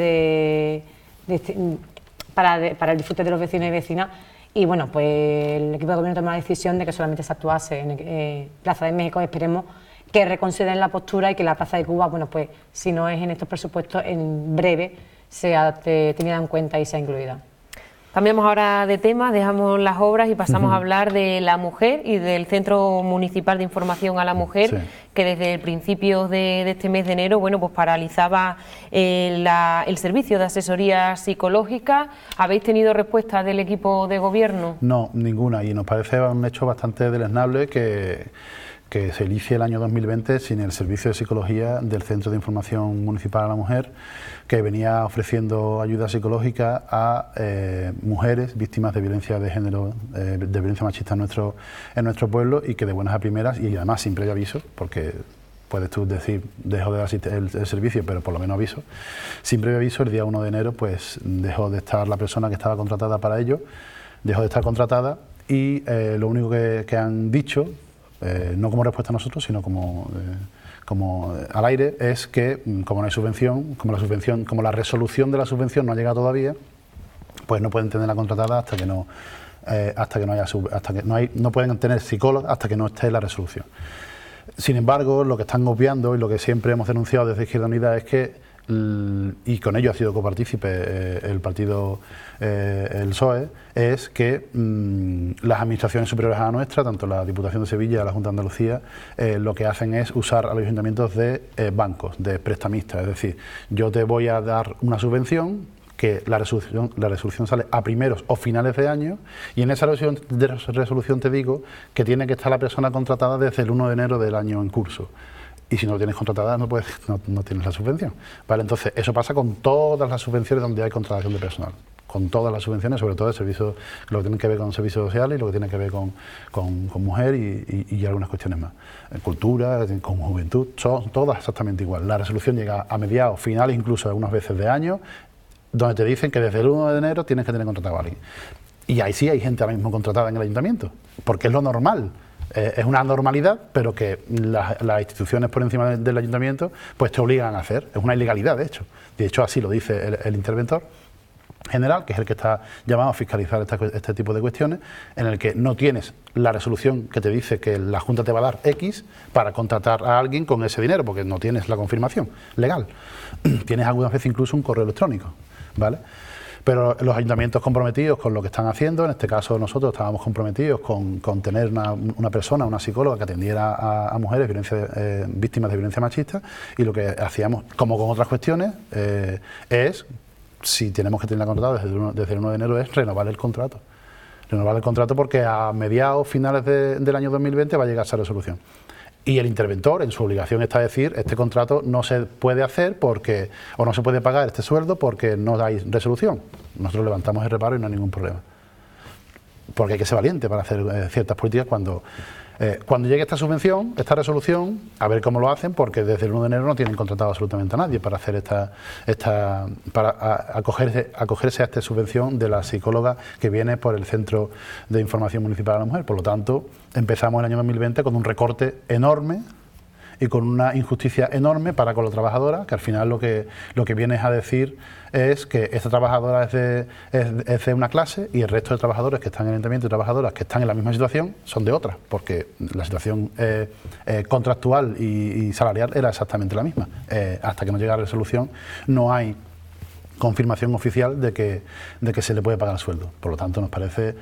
para el disfrute de los vecinos y vecinas. Y bueno, pues el equipo de gobierno tomó la decisión de que solamente se actuase en Plaza de México. Esperemos que reconsideren la postura y que la Plaza de Cuba, bueno, pues si no es en estos presupuestos, en breve sea tenida en cuenta y sea incluida. Cambiamos ahora de tema, dejamos las obras y pasamos a hablar de la mujer y del Centro Municipal de Información a la Mujer, que desde el principio de este mes de enero, bueno, pues paralizaba el servicio de asesoría psicológica. ¿Habéis tenido respuesta del equipo de gobierno? No, ninguna, y nos parece un hecho bastante deleznable que se inicie el año 2020 sin el servicio de psicología del Centro de Información Municipal a la Mujer, que venía ofreciendo ayuda psicológica a mujeres víctimas de violencia de género, de violencia machista en nuestro pueblo, y que de buenas a primeras, y además sin previo aviso, porque puedes tú decir dejo de asistir el servicio, pero por lo menos aviso, sin previo aviso, el día 1 de enero pues dejó de estar la persona que estaba contratada para ello, dejó de estar contratada, y lo único que han dicho, no como respuesta a nosotros, sino como al aire, es que como no hay subvención, como la resolución de la subvención no ha llegado todavía, pues no pueden tenerla contratada hasta que no pueden tener psicólogos hasta que no esté la resolución. Sin embargo, lo que están obviando y lo que siempre hemos denunciado desde Izquierda Unida es que, y con ello ha sido copartícipe el partido, el PSOE, es que las administraciones superiores a la nuestra, tanto la Diputación de Sevilla y la Junta de Andalucía, lo que hacen es usar a los ayuntamientos de bancos, de prestamistas. Es decir, yo te voy a dar una subvención, que la resolución sale a primeros o finales de año, y en esa resolución te digo que tiene que estar la persona contratada desde el 1 de enero del año en curso. Y si no lo tienes contratada no tienes la subvención, ¿vale? Entonces eso pasa con todas las subvenciones donde hay contratación de personal, con todas las subvenciones, sobre todo el servicio, lo que tiene que ver con servicios sociales y lo que tiene que ver con mujer y algunas cuestiones más. Cultura, con juventud, son todas exactamente igual. La resolución llega a mediados, finales, incluso algunas veces de año, donde te dicen que desde el 1 de enero tienes que tener contratado a alguien. Y ahí sí hay gente ahora mismo contratada en el ayuntamiento, porque es lo normal. Es una normalidad, pero que las instituciones por encima del ayuntamiento pues te obligan a hacer. Es una ilegalidad, de hecho. De hecho, así lo dice el interventor general, que es el que está llamado a fiscalizar este tipo de cuestiones, en el que no tienes la resolución que te dice que la Junta te va a dar X para contratar a alguien con ese dinero, porque no tienes la confirmación legal. Tienes algunas veces incluso un correo electrónico, ¿vale? Pero los ayuntamientos comprometidos con lo que están haciendo, en este caso nosotros estábamos comprometidos con tener una persona, una psicóloga que atendiera a mujeres víctimas de violencia machista, y lo que hacíamos, como con otras cuestiones, es, si tenemos que tenerla contratada desde el 1 de enero, es renovar el contrato. Renovar el contrato porque a mediados, finales del año 2020 va a llegar esa resolución. Y el interventor, en su obligación está decir, este contrato no se puede hacer o no se puede pagar este sueldo porque no hay resolución. Nosotros levantamos el reparo y no hay ningún problema. Porque hay que ser valiente para hacer ciertas políticas cuando Cuando llegue esta subvención, esta resolución, a ver cómo lo hacen, porque desde el 1 de enero no tienen contratado absolutamente a nadie para hacer acogerse a esta subvención de la psicóloga que viene por el Centro de Información Municipal de la Mujer. Por lo tanto, empezamos el año 2020 con un recorte enorme y con una injusticia enorme para con la trabajadora, que al final lo que viene a decir es que esta trabajadora es de una clase y el resto de trabajadores que están en el ayuntamiento y trabajadoras que están en la misma situación son de otra, porque la situación contractual y salarial era exactamente la misma. Hasta que no llega la resolución no hay confirmación oficial de que se le puede pagar el sueldo. Por lo tanto, nos parece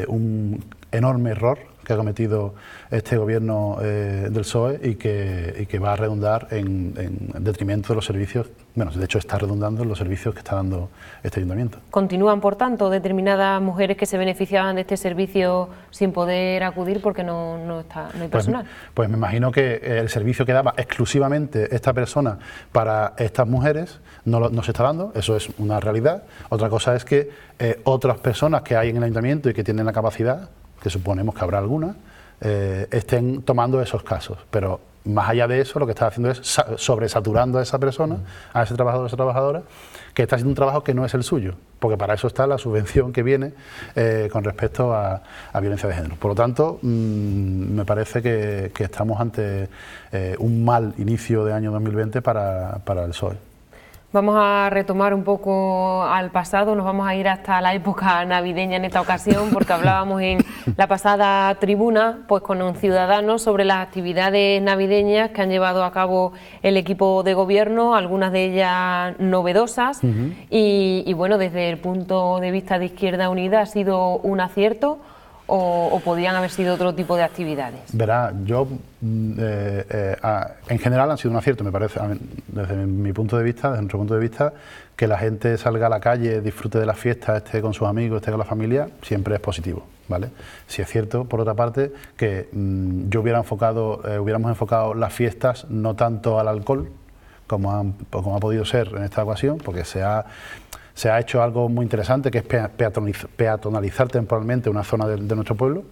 un enorme error que ha cometido este gobierno del PSOE y que va a redundar en detrimento de los servicios, bueno, de hecho está redundando en los servicios que está dando este ayuntamiento. ¿Continúan, por tanto, determinadas mujeres que se beneficiaban de este servicio sin poder acudir porque no hay personal? Pues me imagino que el servicio que daba exclusivamente esta persona para estas mujeres no se está dando, eso es una realidad. Otra cosa es que otras personas que hay en el ayuntamiento y que tienen la capacidad, que suponemos que habrá algunas, estén tomando esos casos. Pero más allá de eso, lo que está haciendo es sobresaturando a esa persona, a ese trabajador o esa trabajadora, que está haciendo un trabajo que no es el suyo, porque para eso está la subvención que viene con respecto a violencia de género. Por lo tanto, me parece que estamos ante un mal inicio de año 2020 para el PSOE. Vamos a retomar un poco al pasado, nos vamos a ir hasta la época navideña en esta ocasión, porque hablábamos en la pasada tribuna pues con un ciudadano sobre las actividades navideñas que han llevado a cabo el equipo de gobierno, algunas de ellas novedosas, y bueno, desde el punto de vista de Izquierda Unida, ¿ha sido un acierto o podrían haber sido otro tipo de actividades? Verá, yo en general han sido un acierto, me parece, desde mi punto de vista, desde nuestro punto de vista, que la gente salga a la calle, disfrute de las fiestas, esté con sus amigos, esté con la familia, siempre es positivo, ¿vale? Si es cierto, por otra parte, que hubiéramos enfocado las fiestas no tanto al alcohol, como ha podido ser en esta ocasión, porque se ha hecho algo muy interesante, que es peatonalizar temporalmente una zona de nuestro pueblo,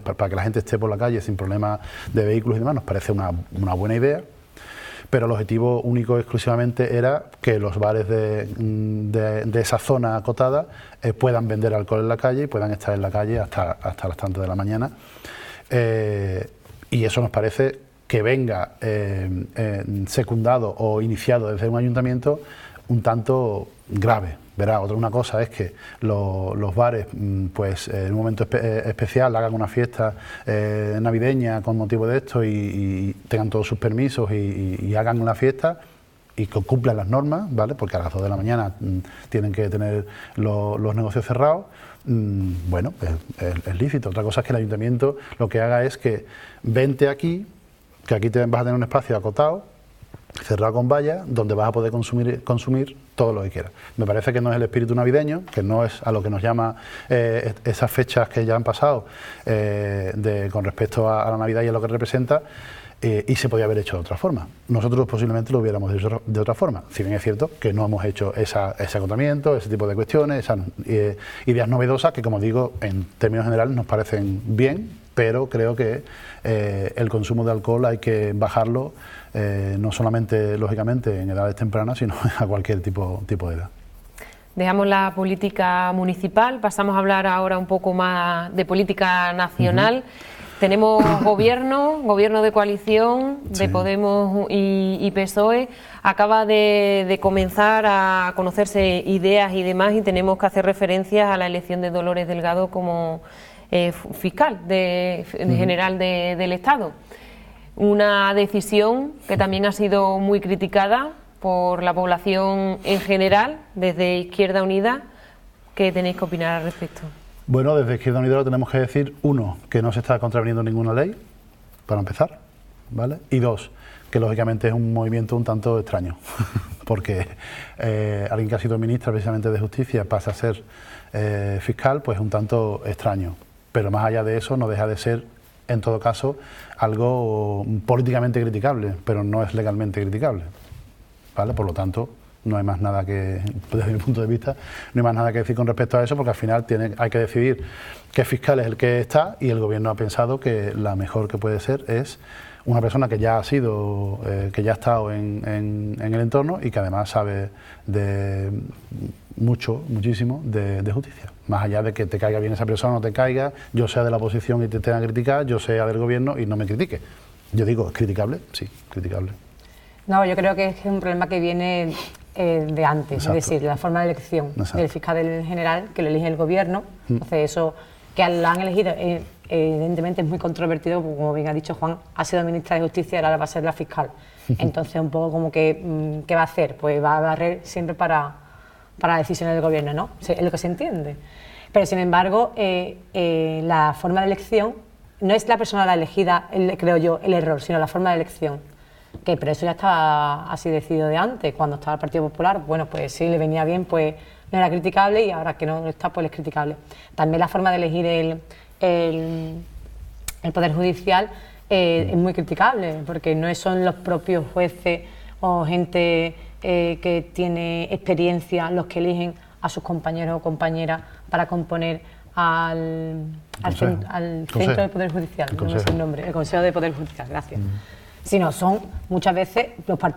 para que la gente esté por la calle sin problemas de vehículos y demás, nos parece una buena idea, pero el objetivo único exclusivamente era que los bares de esa zona acotada puedan vender alcohol en la calle y puedan estar en la calle hasta las tantas de la mañana, y eso nos parece que venga secundado o iniciado desde un ayuntamiento un tanto grave. Verá, una cosa es que los bares, pues en un momento especial hagan una fiesta navideña con motivo de esto y tengan todos sus permisos y hagan una fiesta y que cumplan las normas, ¿vale? Porque a las 2 de la mañana tienen que tener los negocios cerrados. Bueno, es lícito. Otra cosa es que el ayuntamiento lo que haga es que vente aquí, que aquí vas a tener un espacio acotado, cerrado con vallas, donde vas a poder consumir todo lo que quieras. Me parece que no es el espíritu navideño, que no es a lo que nos llama esas fechas que ya han pasado con respecto a la Navidad y a lo que representa, y se podía haber hecho de otra forma. Nosotros posiblemente lo hubiéramos hecho de otra forma, si bien es cierto que no hemos hecho ese agotamiento, ese tipo de cuestiones, esas ideas novedosas que, como digo, en términos generales nos parecen bien, pero creo que el consumo de alcohol hay que bajarlo, no solamente, lógicamente, en edades tempranas, sino a cualquier tipo de edad. Dejamos la política municipal, pasamos a hablar ahora un poco más de política nacional. Tenemos gobierno de coalición, de Podemos y PSOE. Acaba de comenzar a conocerse ideas y demás, y tenemos que hacer referencias a la elección de Dolores Delgado como fiscal general del Estado. Una decisión que también ha sido muy criticada por la población en general, desde Izquierda Unida. ¿Qué tenéis que opinar al respecto? Bueno, desde Izquierda Unida lo tenemos que decir, uno, que no se está contraviniendo ninguna ley, para empezar, ¿vale? Y dos, que lógicamente es un movimiento un tanto extraño, porque alguien que ha sido ministra precisamente de Justicia pasa a ser fiscal, pues un tanto extraño. Pero más allá de eso, no deja de ser, en todo caso, algo políticamente criticable, pero no es legalmente criticable, ¿vale? Por lo tanto, No hay más nada que, desde mi punto de vista, no hay más nada que decir con respecto a eso, porque al final hay que decidir qué fiscal es el que está, y el Gobierno ha pensado que la mejor que puede ser es una persona que ya ha sido, que ya ha estado en el entorno y que además sabe de muchísimo de justicia. Más allá de que te caiga bien esa persona o no te caiga, yo sea de la oposición y te tenga que criticar, yo sea del Gobierno y no me critique. Yo digo, ¿es criticable? Sí, criticable. No, yo creo que es un problema que viene de antes, Exacto. es decir, la forma de elección Exacto. del fiscal del general, que lo elige el Gobierno. Entonces, eso que la han elegido, evidentemente es muy controvertido, porque, como bien ha dicho Juan, ha sido ministra de Justicia y ahora va a ser la fiscal. Entonces, un poco como que, ¿qué va a hacer? Pues va a barrer siempre para decisiones del Gobierno, ¿no? Es lo que se entiende. Pero, sin embargo, la forma de elección no es la persona la elegida, creo yo, el error, sino la forma de elección. Pero eso ya estaba así decidido de antes, cuando estaba el Partido Popular. Bueno, pues si le venía bien, pues no era criticable, y ahora que no está, pues es criticable. También la forma de elegir el Poder Judicial es muy criticable, porque no son los propios jueces o gente que tiene experiencia los que eligen a sus compañeros o compañeras para componer al Centro del Poder Judicial, no me sé el nombre, el Consejo de Poder Judicial, gracias. Sino son muchas veces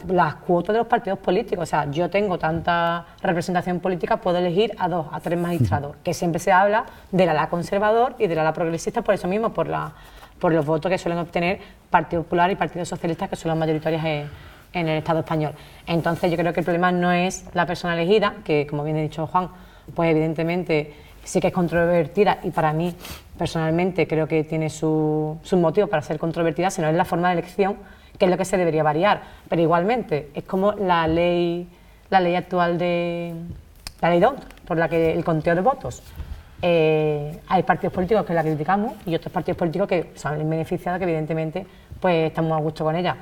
las cuotas de los partidos políticos. O sea, yo tengo tanta representación política, puedo elegir a 2, a 3 magistrados, que siempre se habla del ala conservador y del ala progresista, por eso mismo, por los votos que suelen obtener Partido Popular y Partido Socialista, que son las mayoritarias en el Estado español. Entonces, yo creo que el problema no es la persona elegida, que, como bien ha dicho Juan, pues evidentemente sí que es controvertida, y para mí, personalmente, creo que tiene su motivo para ser controvertida, sino es la forma de elección, que es lo que se debería variar. Pero igualmente, es como la ley actual la ley DONT, por la que el conteo de votos. Hay partidos políticos que la criticamos y otros partidos políticos que son beneficiados, que evidentemente pues estamos a gusto con ella.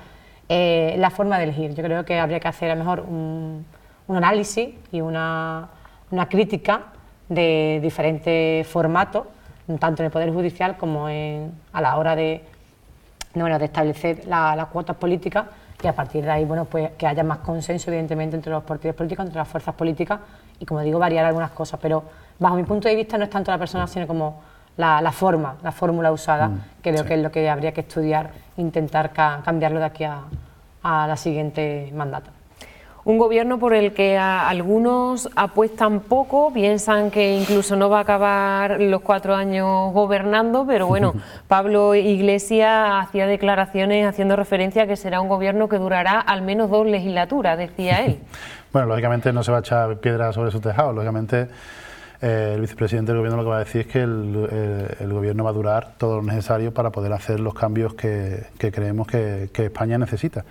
La forma de elegir, yo creo que habría que hacer a lo mejor un análisis y una crítica de diferentes formatos, tanto en el Poder Judicial como a la hora de establecer las cuotas políticas, y a partir de ahí, bueno, pues que haya más consenso, evidentemente, entre los partidos políticos, entre las fuerzas políticas, y, como digo, variar algunas cosas. Pero bajo mi punto de vista no es tanto la persona, sino como la fórmula usada, que creo que es lo que habría que estudiar, intentar cambiarlo de aquí a la siguiente mandato. Un gobierno por el que algunos apuestan poco, piensan que incluso no va a acabar los 4 años gobernando, pero bueno, Pablo Iglesias hacía declaraciones haciendo referencia a que será un gobierno que durará al menos 2 legislaturas, decía él. Bueno, lógicamente no se va a echar piedra sobre su tejado, lógicamente el vicepresidente del Gobierno lo que va a decir es que el Gobierno va a durar todo lo necesario para poder hacer los cambios que creemos que España necesita.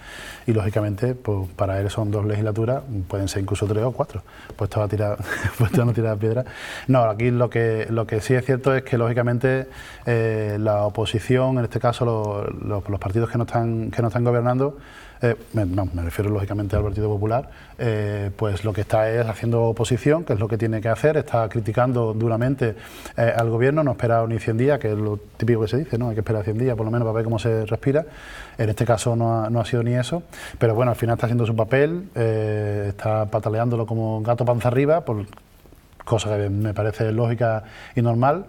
Y lógicamente, pues para él son 2 legislaturas, pueden ser incluso 3 o 4, puesto a no tirar piedra. No, aquí lo que sí es cierto es que lógicamente la oposición, en este caso los partidos que no están gobernando, me refiero lógicamente al Partido Popular, pues lo que está es haciendo oposición, que es lo que tiene que hacer, está criticando duramente al Gobierno, no ha esperado ni 100 días, que es lo típico que se dice, ¿no? Hay que esperar 100 días por lo menos para ver cómo se respira. En este caso no ha sido ni eso, pero bueno, al final está haciendo su papel, está pataleándolo como gato panza arriba, por cosa que me parece lógica y normal.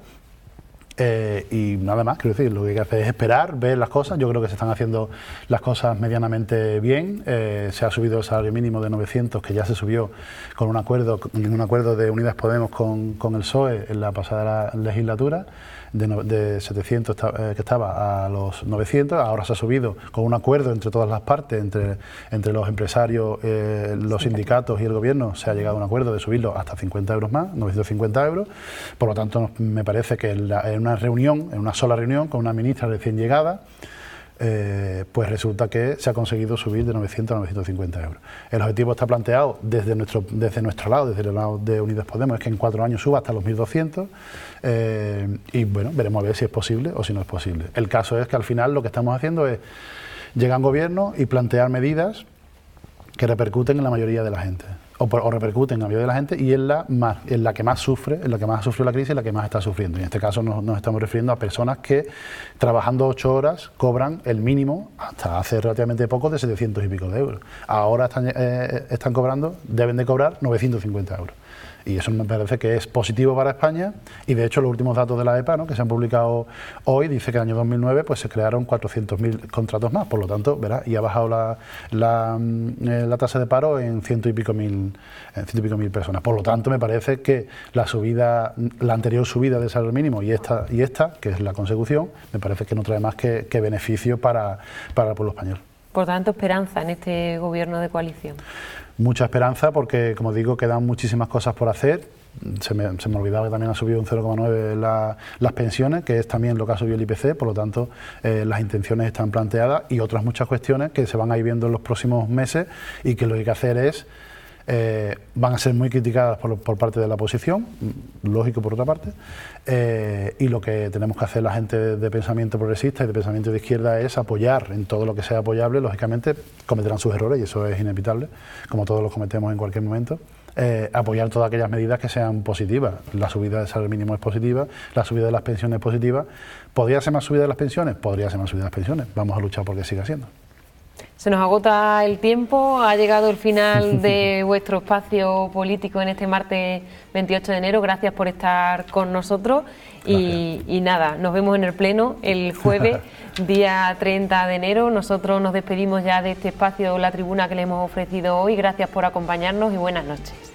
Y nada más, quiero decir, lo que hay que hacer es esperar, ver las cosas. Yo creo que se están haciendo las cosas medianamente bien. Se ha subido el salario mínimo de 900, que ya se subió en un acuerdo de Unidas Podemos con el PSOE en la pasada legislatura, de 700 que estaba a los 900, ahora se ha subido con un acuerdo entre todas las partes, entre los empresarios, los sindicatos y el Gobierno, se ha llegado a un acuerdo de subirlo hasta 50 euros más, 950 euros. Por lo tanto, me parece que en una sola reunión con una ministra recién llegada, pues resulta que se ha conseguido subir de 900 a 950 euros. El objetivo está planteado desde nuestro lado, desde el lado de Unidas Podemos, es que en 4 años suba hasta los 1.200, y bueno, veremos a ver si es posible o si no es posible. El caso es que al final lo que estamos haciendo es llegar a un gobierno y plantear medidas que repercuten en la mayoría de la gente. o repercute en la vida de la gente, y en la que más sufre, en la que más ha sufrido la crisis, y la que más está sufriendo. Y en este caso nos estamos refiriendo a personas que trabajando 8 horas cobran el mínimo, hasta hace relativamente poco, de 700 y pico de euros. Ahora están cobrando, deben de cobrar 950 euros. Y eso me parece que es positivo para España, y de hecho los últimos datos de la EPA, ¿no?, que se han publicado hoy, dice que en el año 2009 pues se crearon 400.000 contratos más, por lo tanto, verá, y ha bajado la tasa de paro en ciento y pico mil personas. Por lo tanto, me parece que la anterior subida del salario mínimo y esta, que es la consecución, me parece que no trae más que beneficio para el pueblo español. Por tanto, esperanza en este gobierno de coalición. Mucha esperanza porque, como digo, quedan muchísimas cosas por hacer. Se me olvidaba que también ha subido un 0,9 las pensiones, que es también lo que ha subido el IPC, por lo tanto las intenciones están planteadas, y otras muchas cuestiones que se van a ir viendo en los próximos meses y que lo que hay que hacer es, van a ser muy criticadas por parte de la oposición, lógico por otra parte, y lo que tenemos que hacer la gente de pensamiento progresista y de pensamiento de izquierda es apoyar en todo lo que sea apoyable. Lógicamente cometerán sus errores y eso es inevitable, como todos los cometemos en cualquier momento. Apoyar todas aquellas medidas que sean positivas. La subida del salario mínimo es positiva, la subida de las pensiones es positiva. ¿Podría ser más subida de las pensiones? Podría ser más subida de las pensiones. Vamos a luchar porque siga siendo. Se nos agota el tiempo, ha llegado el final de vuestro espacio político en este martes 28 de enero. Gracias por estar con nosotros y nada, nos vemos en el Pleno el jueves, día 30 de enero. Nosotros nos despedimos ya de este espacio, la tribuna que le hemos ofrecido hoy. Gracias por acompañarnos y buenas noches.